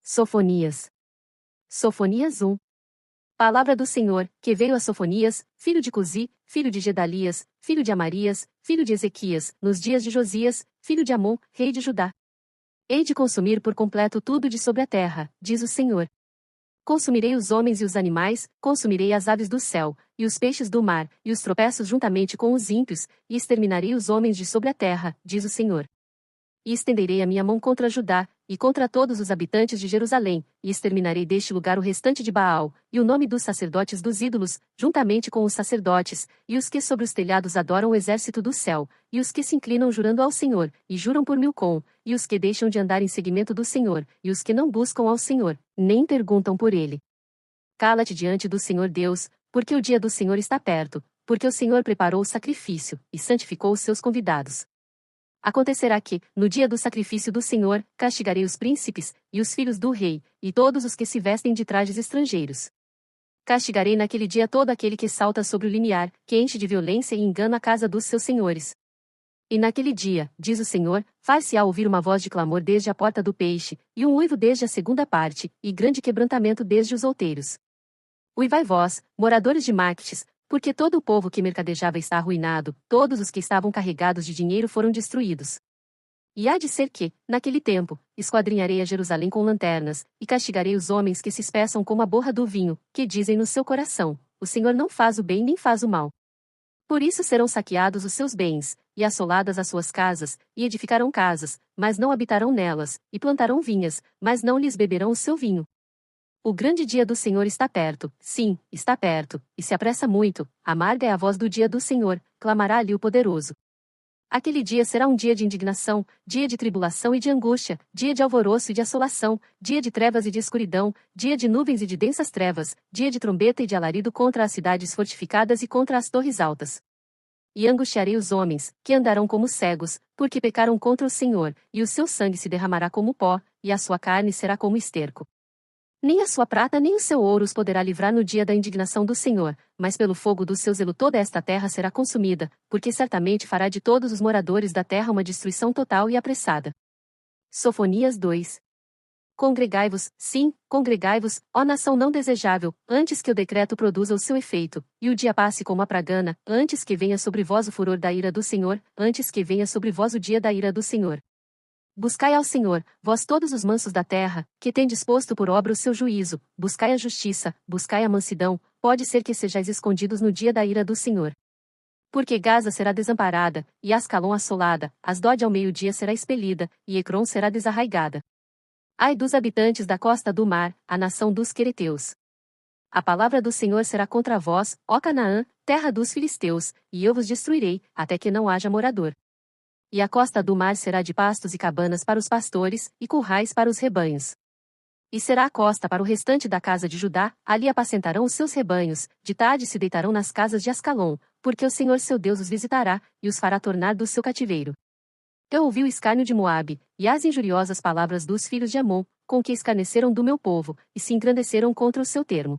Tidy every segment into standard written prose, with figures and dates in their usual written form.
Sofonias. Sofonias 1. Palavra do Senhor, que veio a Sofonias, filho de Cusi, filho de Gedalias, filho de Amarias, filho de Ezequias, nos dias de Josias, filho de Amon, rei de Judá. Hei de consumir por completo tudo de sobre a terra, diz o Senhor. Consumirei os homens e os animais, consumirei as aves do céu, e os peixes do mar, e os tropeços juntamente com os ímpios, e exterminarei os homens de sobre a terra, diz o Senhor. E estenderei a minha mão contra Judá, e contra todos os habitantes de Jerusalém, e exterminarei deste lugar o restante de Baal, e o nome dos sacerdotes dos ídolos, juntamente com os sacerdotes, e os que sobre os telhados adoram o exército do céu, e os que se inclinam jurando ao Senhor, e juram por Milcom, e os que deixam de andar em seguimento do Senhor, e os que não buscam ao Senhor, nem perguntam por ele. Cala-te diante do Senhor Deus, porque o dia do Senhor está perto, porque o Senhor preparou o sacrifício, e santificou os seus convidados. Acontecerá que, no dia do sacrifício do Senhor, castigarei os príncipes, e os filhos do rei, e todos os que se vestem de trajes estrangeiros. Castigarei naquele dia todo aquele que salta sobre o limiar, que enche de violência e engana a casa dos seus senhores. E naquele dia, diz o Senhor, far-se-á ouvir uma voz de clamor desde a porta do peixe, e um uivo desde a segunda parte, e grande quebrantamento desde os outeiros. Uivai vós, moradores de Mactes, porque todo o povo que mercadejava está arruinado, todos os que estavam carregados de dinheiro foram destruídos. E há de ser que, naquele tempo, esquadrinharei a Jerusalém com lanternas, e castigarei os homens que se espeçam como a borra do vinho, que dizem no seu coração, o Senhor não faz o bem nem faz o mal. Por isso serão saqueados os seus bens, e assoladas as suas casas, e edificarão casas, mas não habitarão nelas, e plantarão vinhas, mas não lhes beberão o seu vinho. O grande dia do Senhor está perto, sim, está perto, e se apressa muito, amarga é a voz do dia do Senhor, clamará ali o poderoso. Aquele dia será um dia de indignação, dia de tribulação e de angústia, dia de alvoroço e de assolação, dia de trevas e de escuridão, dia de nuvens e de densas trevas, dia de trombeta e de alarido contra as cidades fortificadas e contra as torres altas. E angustiarei os homens, que andarão como cegos, porque pecaram contra o Senhor, e o seu sangue se derramará como pó, e a sua carne será como esterco. Nem a sua prata nem o seu ouro os poderá livrar no dia da indignação do Senhor, mas pelo fogo do seu zelo toda esta terra será consumida, porque certamente fará de todos os moradores da terra uma destruição total e apressada. Sofonias 2. Congregai-vos, sim, congregai-vos, ó nação não desejável, antes que o decreto produza o seu efeito, e o dia passe como a pragana, antes que venha sobre vós o furor da ira do Senhor, antes que venha sobre vós o dia da ira do Senhor. Buscai ao Senhor, vós todos os mansos da terra, que tendes posto por obra o seu juízo, buscai a justiça, buscai a mansidão, pode ser que sejais escondidos no dia da ira do Senhor. Porque Gaza será desamparada, e Ascalon assolada, Asdod ao meio-dia será expelida, e Ecrom será desarraigada. Ai dos habitantes da costa do mar, a nação dos quereteus. A palavra do Senhor será contra vós, ó Canaã, terra dos filisteus, e eu vos destruirei, até que não haja morador. E a costa do mar será de pastos e cabanas para os pastores, e currais para os rebanhos. E será a costa para o restante da casa de Judá, ali apacentarão os seus rebanhos, de tarde se deitarão nas casas de Ascalon, porque o Senhor seu Deus os visitará, e os fará tornar do seu cativeiro. Eu ouvi o escárnio de Moabe, e as injuriosas palavras dos filhos de Amon, com que escarneceram do meu povo, e se engrandeceram contra o seu termo.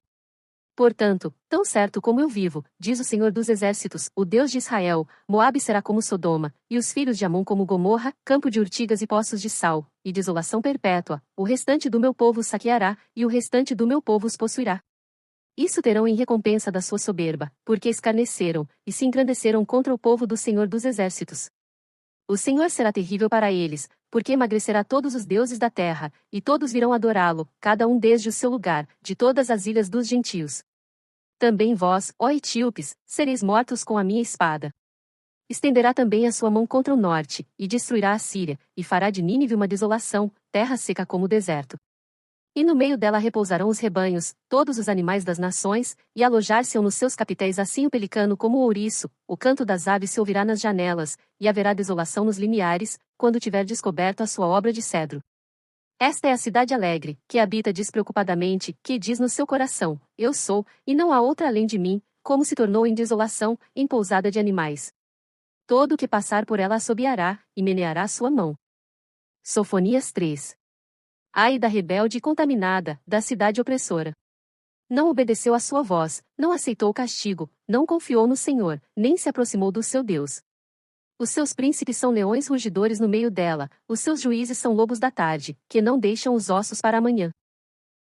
Portanto, tão certo como eu vivo, diz o Senhor dos Exércitos, o Deus de Israel, Moabe será como Sodoma, e os filhos de Amon como Gomorra, campo de urtigas e poços de sal, e desolação perpétua, o restante do meu povo os saqueará, e o restante do meu povo os possuirá. Isso terão em recompensa da sua soberba, porque escarneceram, e se engrandeceram contra o povo do Senhor dos Exércitos. O Senhor será terrível para eles, porque emagrecerá todos os deuses da terra, e todos virão adorá-lo, cada um desde o seu lugar, de todas as ilhas dos gentios. Também vós, ó etíopes, sereis mortos com a minha espada. Estenderá também a sua mão contra o norte, e destruirá a Síria, e fará de Nínive uma desolação, terra seca como o deserto. E no meio dela repousarão os rebanhos, todos os animais das nações, e alojar-se-ão nos seus capitéis assim o pelicano como o ouriço, o canto das aves se ouvirá nas janelas, e haverá desolação nos limiares, quando tiver descoberto a sua obra de cedro. Esta é a cidade alegre, que habita despreocupadamente, que diz no seu coração, eu sou, e não há outra além de mim, como se tornou em desolação, em pousada de animais. Todo o que passar por ela assobiará, e meneará sua mão. Sofonias 3. Ai da rebelde e contaminada, da cidade opressora. Não obedeceu à sua voz, não aceitou o castigo, não confiou no Senhor, nem se aproximou do seu Deus. Os seus príncipes são leões rugidores no meio dela, os seus juízes são lobos da tarde, que não deixam os ossos para amanhã.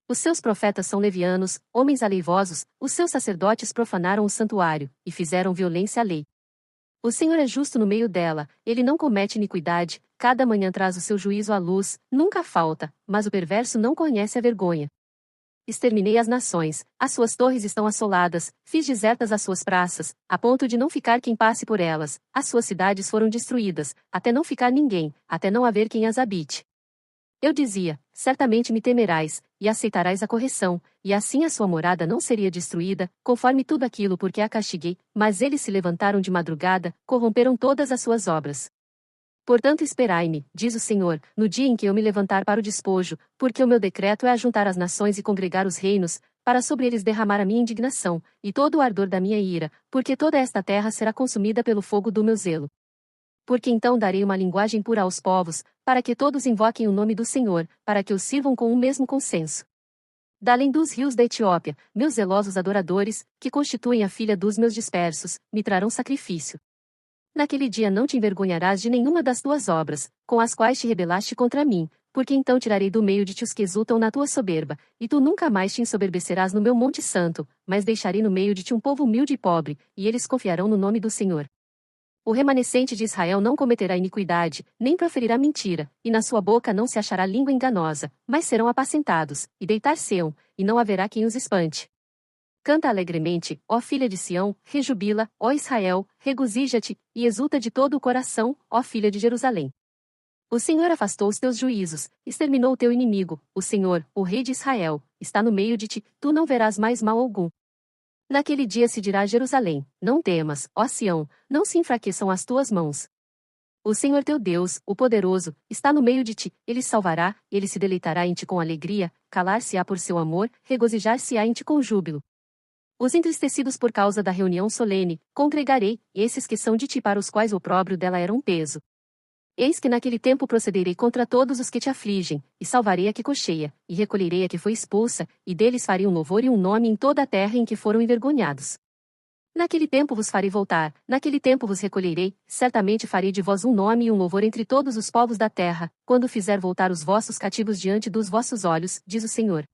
Os seus profetas são levianos, homens aleivosos, os seus sacerdotes profanaram o santuário, e fizeram violência à lei. O Senhor é justo no meio dela, ele não comete iniquidade, cada manhã traz o seu juízo à luz, nunca falta, mas o perverso não conhece a vergonha. Exterminei as nações, as suas torres estão assoladas, fiz desertas as suas praças, a ponto de não ficar quem passe por elas, as suas cidades foram destruídas, até não ficar ninguém, até não haver quem as habite. Eu dizia, certamente me temerás, e aceitarás a correção, e assim a sua morada não seria destruída, conforme tudo aquilo porque a castiguei, mas eles se levantaram de madrugada, corromperam todas as suas obras. Portanto esperai-me, diz o Senhor, no dia em que eu me levantar para o despojo, porque o meu decreto é ajuntar as nações e congregar os reinos, para sobre eles derramar a minha indignação, e todo o ardor da minha ira, porque toda esta terra será consumida pelo fogo do meu zelo. Porque então darei uma linguagem pura aos povos, para que todos invoquem o nome do Senhor, para que os sirvam com o mesmo consenso. Da além dos rios da Etiópia, meus zelosos adoradores, que constituem a filha dos meus dispersos, me trarão sacrifício. Naquele dia não te envergonharás de nenhuma das tuas obras, com as quais te rebelaste contra mim, porque então tirarei do meio de ti os que exultam na tua soberba, e tu nunca mais te ensoberbecerás no meu monte santo, mas deixarei no meio de ti um povo humilde e pobre, e eles confiarão no nome do Senhor. O remanescente de Israel não cometerá iniquidade, nem proferirá mentira, e na sua boca não se achará língua enganosa, mas serão apacentados, e deitar-se-ão, e não haverá quem os espante. Canta alegremente, ó filha de Sião, rejubila, ó Israel, regozija-te, e exulta de todo o coração, ó filha de Jerusalém. O Senhor afastou os teus juízos, exterminou o teu inimigo, o Senhor, o Rei de Israel, está no meio de ti, tu não verás mais mal algum. Naquele dia se dirá a Jerusalém, não temas, ó Sião, não se enfraqueçam as tuas mãos. O Senhor teu Deus, o poderoso, está no meio de ti, ele salvará, ele se deleitará em ti com alegria, calar-se-á por seu amor, regozijar-se-á em ti com júbilo. Os entristecidos por causa da reunião solene, congregarei, esses que são de ti para os quais o opróbrio dela era um peso. Eis que naquele tempo procederei contra todos os que te afligem, e salvarei a que cocheia, e recolherei a que foi expulsa, e deles farei um louvor e um nome em toda a terra em que foram envergonhados. Naquele tempo vos farei voltar, naquele tempo vos recolherei, certamente farei de vós um nome e um louvor entre todos os povos da terra, quando fizer voltar os vossos cativos diante dos vossos olhos, diz o Senhor.